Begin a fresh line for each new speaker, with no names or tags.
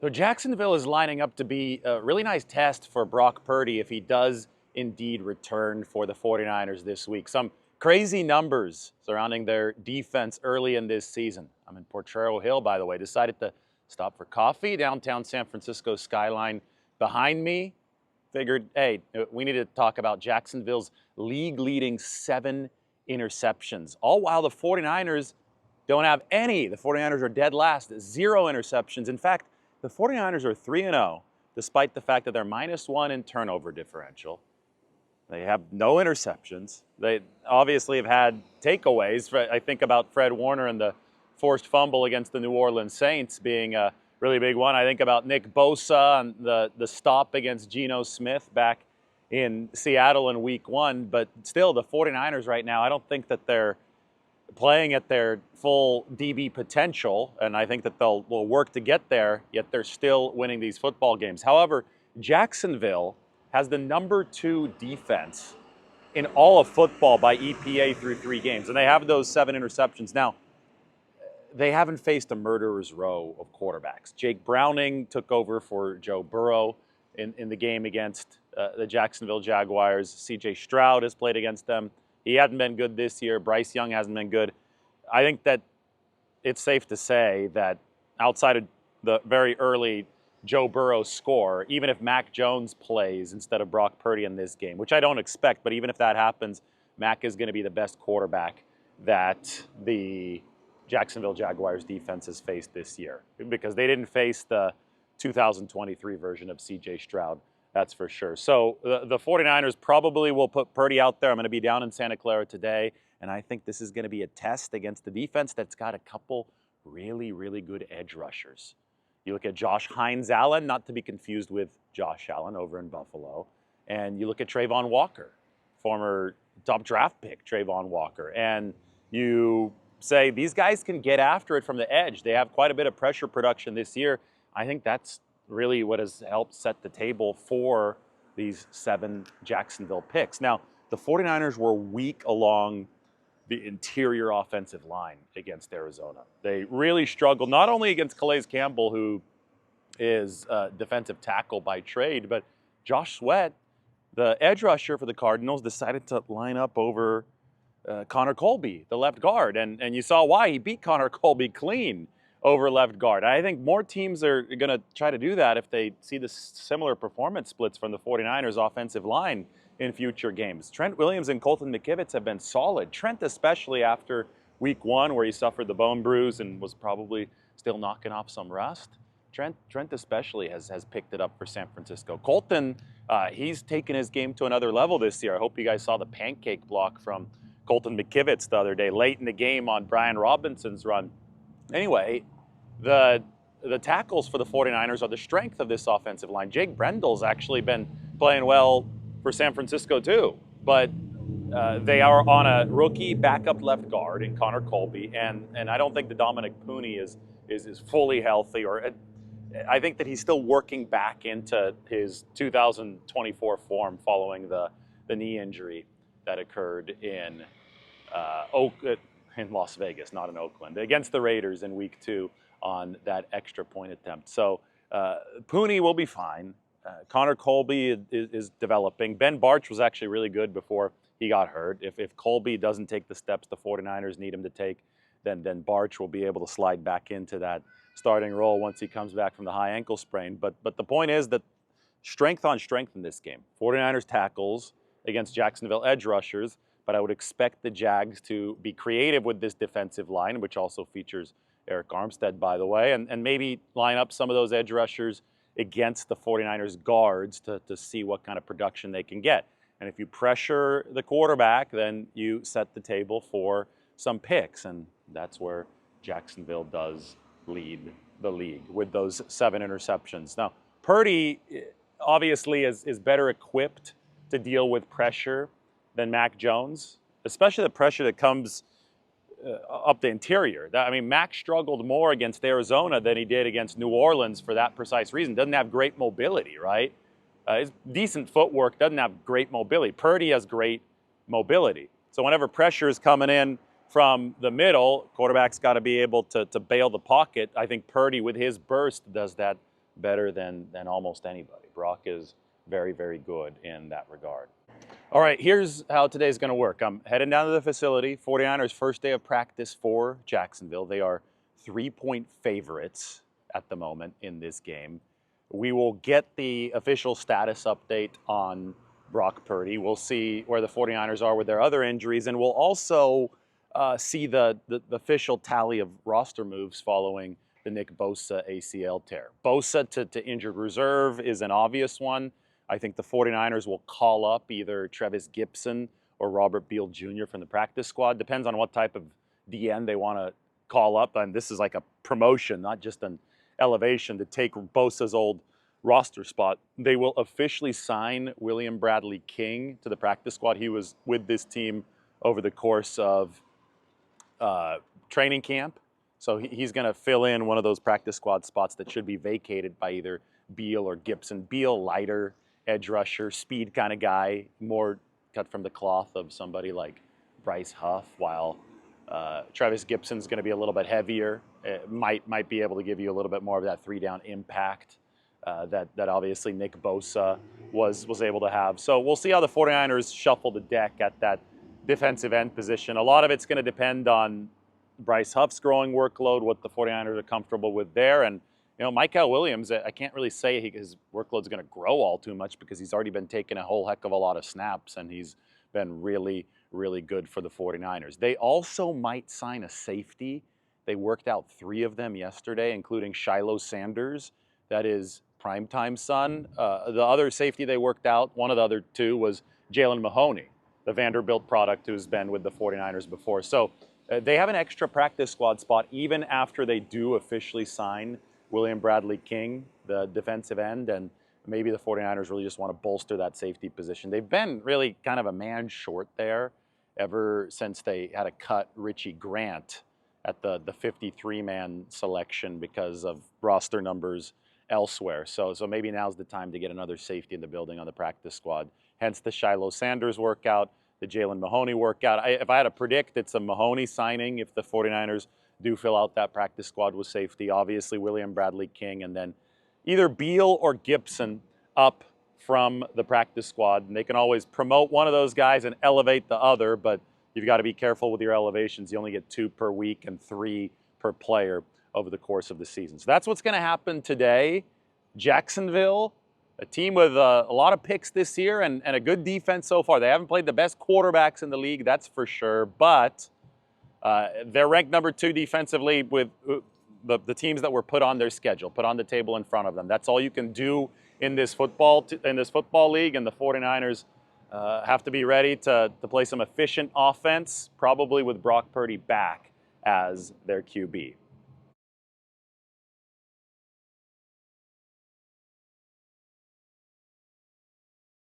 So Jacksonville is lining up to be a really nice test for Brock Purdy if he does indeed return for the 49ers this week. Some crazy numbers surrounding their defense early in this season. I'm in Potrero Hill, by the way. Decided to stop for coffee. Downtown San Francisco skyline behind me. Figured, hey, we need to talk about Jacksonville's league-leading 7 interceptions. All while the 49ers don't have any. The 49ers are dead last, 0 interceptions. In fact, the 49ers are 3-0, despite the fact that they're -1 in turnover differential. They have no interceptions. They obviously have had takeaways. I think about Fred Warner and the forced fumble against the New Orleans Saints being a really big one. I think about Nick Bosa and the stop against Geno Smith back in Seattle in week 1. But still, the 49ers right now, I don't think that they're playing at their full DB potential, and I think that will work to get there, yet they're still winning these football games. However, Jacksonville has the #2 defense in all of football by EPA through 3 games, and they have those 7 interceptions. Now, they haven't faced a murderer's row of quarterbacks. Jake Browning took over for Joe Burrow in the game against the Jacksonville Jaguars. C.J. Stroud has played against them. He hasn't been good this year. Bryce Young hasn't been good. I think that it's safe to say that outside of the very early Joe Burrow score, even if Mac Jones plays instead of Brock Purdy in this game, which I don't expect, but even if that happens, Mac is going to be the best quarterback that the Jacksonville Jaguars defense has faced this year, because they didn't face the 2023 version of C.J. Stroud. That's for sure. So the 49ers probably will put Purdy out there. I'm going to be down in Santa Clara today, and I think this is going to be a test against the defense that's got a couple really, really good edge rushers. You look at Josh Hines-Allen, not to be confused with Josh Allen over in Buffalo, and you look at Trayvon Walker, former top draft pick Trayvon Walker, and you say these guys can get after it from the edge. They have quite a bit of pressure production this year. I think that's really what has helped set the table for these 7 Jacksonville picks. Now, the 49ers were weak along the interior offensive line against Arizona. They really struggled, not only against Calais Campbell, who is a defensive tackle by trade, but Josh Sweat, the edge rusher for the Cardinals, decided to line up over Connor Colby, the left guard. And you saw why. He beat Connor Colby clean over left guard. I think more teams are going to try to do that if they see the similar performance splits from the 49ers offensive line in future games. Trent Williams and Colton McKivitz have been solid. Trent especially after week 1 where he suffered the bone bruise and was probably still knocking off some rust. Trent especially has picked it up for San Francisco. Colton, he's taken his game to another level this year. I hope you guys saw the pancake block from Colton McKivitz the other day, late in the game on Brian Robinson's run. Anyway, the tackles for the 49ers are the strength of this offensive line. Jake Brendel's actually been playing well for San Francisco too, but they are on a rookie backup left guard in Connor Colby, and I don't think the Dominic Pooney is fully healthy, or I think that he's still working back into his 2024 form following the knee injury that occurred in Las Vegas, not in Oakland, against the Raiders in week 2 on that extra point attempt. So Pooney will be fine. Connor Colby is developing. Ben Barch was actually really good before he got hurt. If Colby doesn't take the steps the 49ers need him to take, then Barch will be able to slide back into that starting role once he comes back from the high ankle sprain. But the point is that strength on strength in this game. 49ers tackles against Jacksonville edge rushers, but I would expect the Jags to be creative with this defensive line, which also features Eric Armstead, by the way, and maybe line up some of those edge rushers against the 49ers guards to see what kind of production they can get. And if you pressure the quarterback, then you set the table for some picks, and that's where Jacksonville does lead the league with those 7 interceptions. Now, Purdy obviously is better equipped to deal with pressure than Mac Jones, especially the pressure that comes up the interior. I mean, Mac struggled more against Arizona than he did against New Orleans for that precise reason. Doesn't have great mobility, right? His decent footwork, doesn't have great mobility. Purdy has great mobility. So whenever pressure is coming in from the middle, quarterback's got to be able to bail the pocket. I think Purdy, with his burst, does that better than almost anybody. Brock is very, very good in that regard. All right, here's how today's going to work. I'm heading down to the facility. 49ers first day of practice for Jacksonville. They are 3-point favorites at the moment in this game. We will get the official status update on Brock Purdy. We'll see where the 49ers are with their other injuries, and we'll also see the official tally of roster moves following the Nick Bosa ACL tear. Bosa to injured reserve is an obvious one. I think the 49ers will call up either Trevis Gipson or Robert Beal Jr. from the practice squad. Depends on what type of DN they want to call up. And this is like a promotion, not just an elevation to take Bosa's old roster spot. They will officially sign William Bradley King to the practice squad. He was with this team over the course of training camp. So he's going to fill in one of those practice squad spots that should be vacated by either Beal or Gibson. Beal, lighter, edge rusher, speed kind of guy, more cut from the cloth of somebody like Bryce Huff, while Travis Gibson's going to be a little bit heavier. It might be able to give you a little bit more of that 3-down impact that obviously Nick Bosa was able to have. So we'll see how the 49ers shuffle the deck at that defensive end position. A lot of it's going to depend on Bryce Huff's growing workload, what the 49ers are comfortable with there. And, Mykal Williams, I can't really say his workload's going to grow all too much because he's already been taking a whole heck of a lot of snaps, and he's been really, really good for the 49ers. They also might sign a safety. They worked out 3 of them yesterday, including Shiloh Sanders. That is primetime son. The other safety they worked out, one of the other 2, was Jalen Mahoney, the Vanderbilt product who's been with the 49ers before. So they have an extra practice squad spot even after they do officially sign William Bradley King, the defensive end, and maybe the 49ers really just want to bolster that safety position. They've been really kind of a man short there ever since they had to cut Richie Grant at the 53-man selection because of roster numbers elsewhere. So maybe now's the time to get another safety in the building on the practice squad. Hence the Shiloh Sanders workout, the Jalen Mahoney workout. If I had to predict, it's a Mahoney signing if the 49ers do fill out that practice squad with safety. Obviously, William Bradley King, and then either Beal or Gibson up from the practice squad. And they can always promote one of those guys and elevate the other, but you've got to be careful with your elevations. You only get 2 per week and 3 per player over the course of the season. So that's what's going to happen today. Jacksonville, a team with a lot of picks this year and a good defense so far. They haven't played the best quarterbacks in the league, that's for sure, but they're ranked number 2 defensively with the teams that were put on their schedule, put on the table in front of them. That's all you can do in this football league, and the 49ers have to be ready to play some efficient offense, probably with Brock Purdy back as their QB.